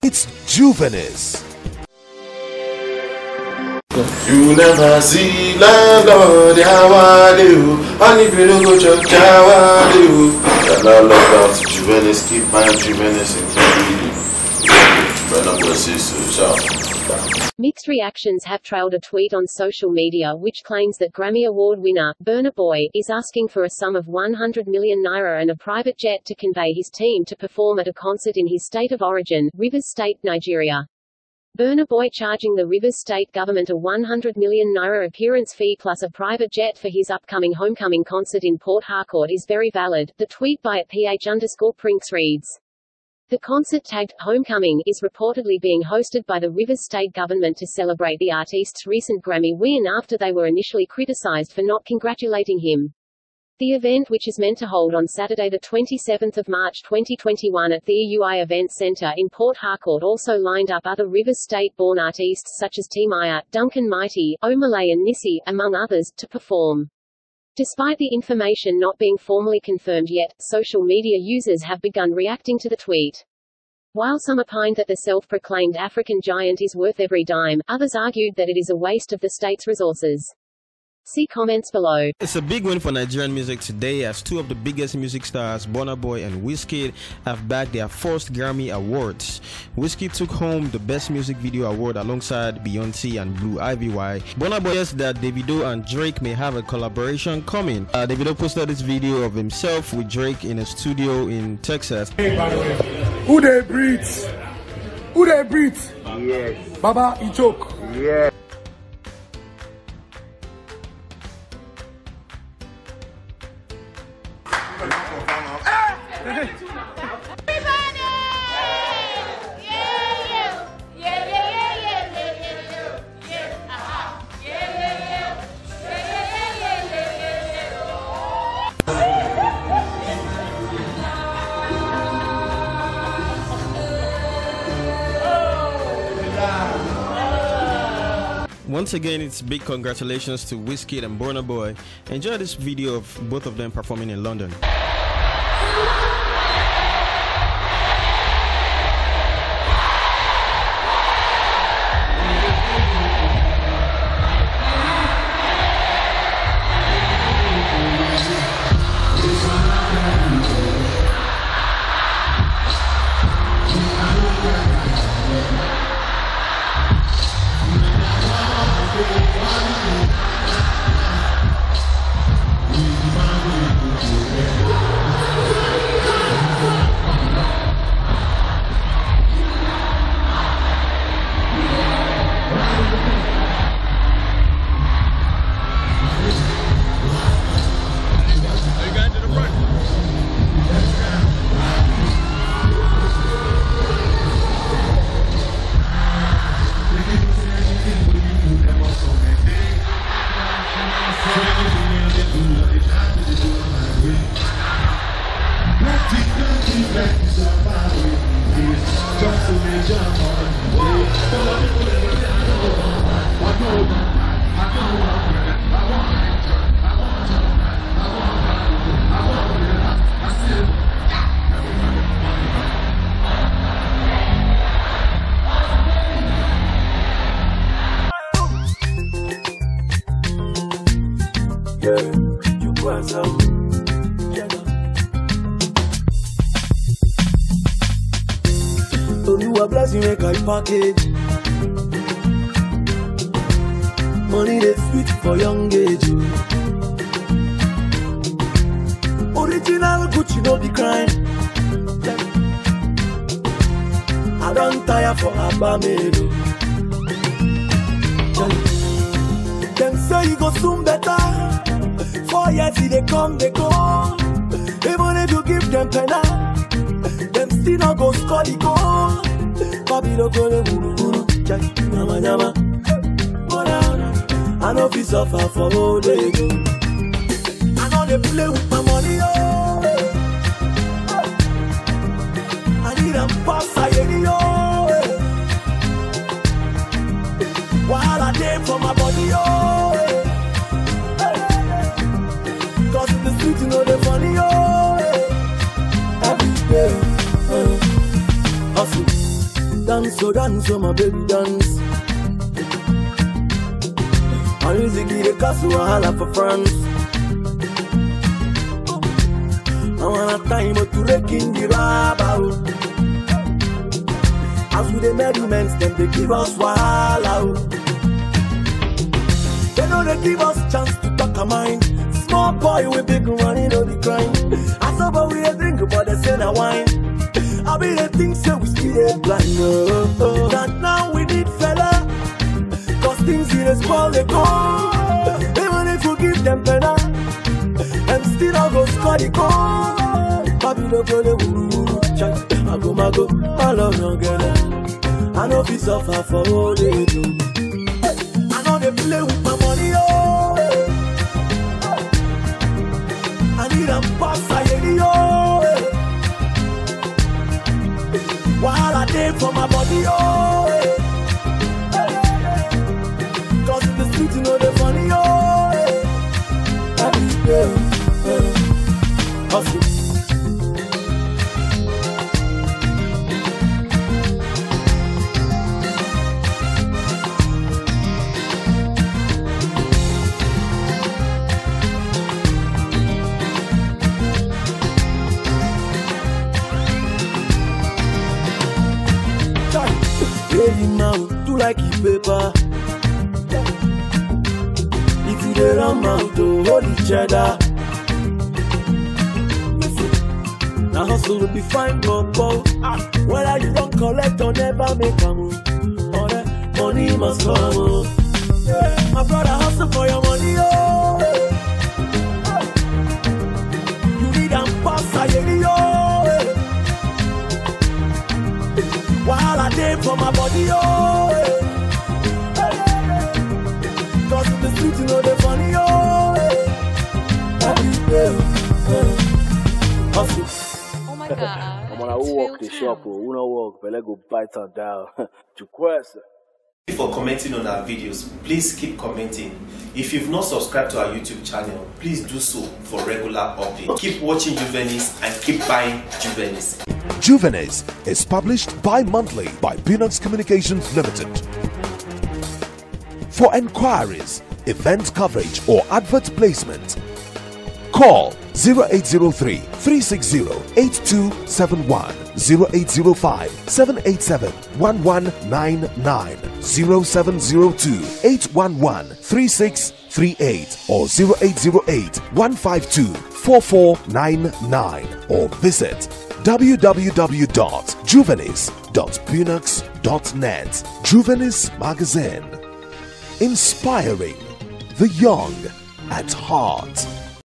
It's Juvenis. You never see landlord, how I do. And if you don't go to how I do. And now log out to Juvenis, keep my Juvenis and Mixed reactions have trailed a tweet on social media which claims that Grammy Award winner, Burna is asking for a sum of 100 million naira and a private jet to convey his team to perform at a concert in his state of origin, Rivers State, Nigeria. Burna charging the Rivers State government a 100 million naira appearance fee plus a private jet for his upcoming homecoming concert in Port Harcourt is very valid. The tweet by @ph_prinks reads, "The concert, tagged Homecoming, is reportedly being hosted by the Rivers State government to celebrate the artist's recent Grammy win after they were initially criticized for not congratulating him." The event, which is meant to hold on Saturday 27 March 2021 at the EUI Event Center in Port Harcourt, also lined up other Rivers State-born artists such as Timaya, Duncan Mighty, Omalay and Nissi, among others, to perform. Despite the information not being formally confirmed yet, social media users have begun reacting to the tweet. While some opined that the self-proclaimed African giant is worth every dime, others argued that it is a waste of the state's resources. See comments below. It's a big win for Nigerian music today as two of the biggest music stars, Burna and Wizkid, have bagged their first Grammy Awards. Wizkid took home the Best Music Video Award alongside Beyonce and Blue Ivy. Burna says that Davido and Drake may have a collaboration coming. Davido posted this video of himself with Drake in a studio in Texas. Hey, by the way, who they breathe? Who they breathe? Yes. Baba, you choke. Yes. Once again, it's big congratulations to Wizkid and Burna. Enjoy this video of both of them performing in London. Oluwa bless you, make I package. Money that's sweet for young age. Original Gucci, no decline. I don't tire for Abamedo. Them say you go soon better. 4 years they come, they go. Even if you give them penna, them still not go score the goal. Babylon go le wuru wuru, chai nyama nyama. I know fi suffer for all day go. I know they play with my money, oh. I need a pass, I need oh. While I dey for my body, oh. Cause in the street you know they funny, oh. Every day, hustle. Dance, oh my baby, dance. My music give the castle a holla for France. I want a time to rake in the rubber. As with the merriments, them they give us wallow. They know they give us chance to talk a mind. Small boy with big money, know the crime. I saw but we a drink, but they say na wine. I be the things say we still they blind. That now we need fella. Cause things in the spoil they go. Even if you give them penna, and still I go score the goal. Papi don't go the woo. I go, I love no girl. I know if suffer for all they do. I know they play with my money, oh. I need a pass, I need oh. While I take for my body, oh. Cause in the street, you know they're funny, oh. Hustle. Baby man, do like you paper. If you dey run mouth to hold each other. Now hustle will be fine, Bobo. Whether you don't collect or never make a move, all that money must come. My brother hustle for your money, oh. You need a pass, I hear you, oh. While I did for my body, oh. Cause in the street, you know they're funny, oh. Hustle. Oh my God. I'm gonna walk the shop, or wanna walk, but let go bite her down. Thank you for commenting on our videos. Please keep commenting. If you've not subscribed to our YouTube channel, please do so for regular updates. Keep watching Juvenis and keep buying Juvenis. Juvenis is published bi-monthly by Peanuts Communications Limited. For enquiries, event coverage or advert placement, call 0803 360 8271, 0805 787 1199, 0702 811 3638, or 0808 152 4499, or visit www.juvenis.peanuts.net. Juvenis Magazine, inspiring the young at heart.